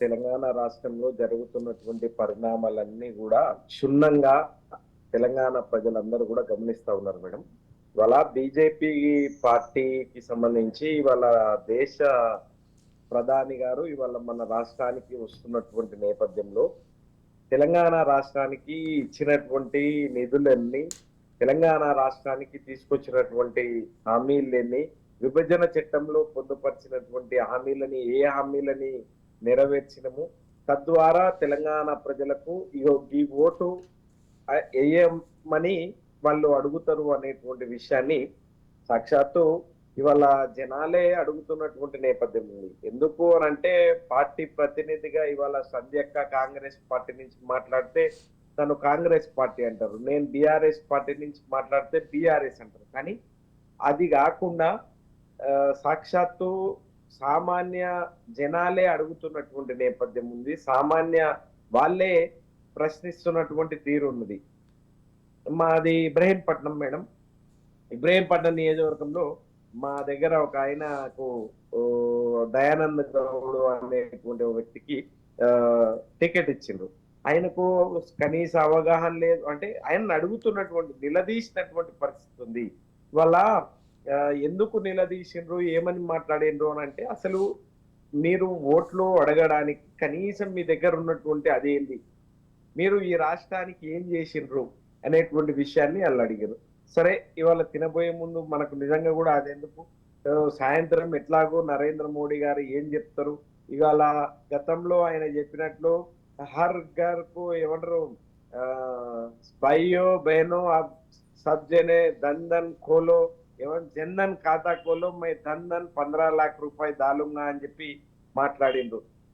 తెలంగాణ రాష్ట్రంలో జరుగుతున్నటువంటి పరిణామాలన్నీ కూడా క్షుణ్ణంగా తెలంగాణ ప్రజలందరూ కూడా గమనిస్తా ఉన్నారు మేడం. ఇవాళ బీజేపీ పార్టీకి సంబంధించి ఇవాళ దేశ ప్రధాని గారు ఇవాళ మన రాష్ట్రానికి వస్తున్నటువంటి నేపథ్యంలో తెలంగాణ రాష్ట్రానికి ఇచ్చినటువంటి నిధులన్నీ, తెలంగాణ రాష్ట్రానికి తీసుకొచ్చినటువంటి హామీలన్నీ, విభజన చట్టంలో పొందుపరిచినటువంటి హామీలని ఏ హామీలని నెరవేర్చినము, తద్వారా తెలంగాణ ప్రజలకు ఇగో ఈ ఓటు వేయమని వాళ్ళు అడుగుతారు అనేటువంటి విషయాన్ని సాక్షాత్తు ఇవాళ జనాలే అడుగుతున్నటువంటి నేపథ్యం ఉంది. ఎందుకు అని అంటే పార్టీ ప్రతినిధిగా ఇవాళ సంధ్యక్క కాంగ్రెస్ పార్టీ నుంచి మాట్లాడితే తను కాంగ్రెస్ పార్టీ అంటారు, నేను బీఆర్ఎస్ పార్టీ నుంచి మాట్లాడితే బీఆర్ఎస్ అంటారు. కానీ అది కాకుండా సాక్షాత్తు సామాన్య జనాలే అడుగుతున్నటువంటి నేపథ్యం ఉంది. సామాన్య వాళ్ళే ప్రశ్నిస్తున్నటువంటి తీరు ఉన్నది. మాది ఇబ్రహీంపట్నం మేడం. ఇబ్రహీంపట్నం నియోజకవర్గంలో మా దగ్గర ఒక ఆయనకు దయానంద్ గౌడ్ అనేటువంటి వ్యక్తికి టికెట్ ఇచ్చిండ్రు. ఆయనకు కనీస అవగాహన లేదు. అంటే ఆయన అడుగుతున్నటువంటి నిలదీసినటువంటి పరిస్థితి ఉంది. ఇవాళ ఎందుకు నిలదీసిండ్రు, ఏమని మాట్లాడిండ్రు అని అంటే, అసలు మీరు ఓట్లు అడగడానికి కనీసం మీ దగ్గర ఉన్నటువంటి అదేంది, మీరు ఈ రాష్ట్రానికి ఏం చేసిండ్రు అనేటువంటి విషయాన్ని వాళ్ళు అడిగారు. సరే, ఇవాళ తినబోయే ముందు మనకు నిజంగా కూడా అదెందుకు, సాయంత్రం ఎట్లాగో నరేంద్ర మోడీ గారు ఏం చెప్తారు, ఇవాళ గతంలో ఆయన చెప్పినట్లు హర్ ఘర్ కు ఏమంటారు, భాయియో బహనో సబ్ జనే ధన్ ధన్ ఖోలో, జన్ ధన్ ఖాతా ఖోలో, మై ధన్ ధన్ 15 लाख రూపాయలు దాలుంగా అని చెప్పి మాట్లాడిండ్రు.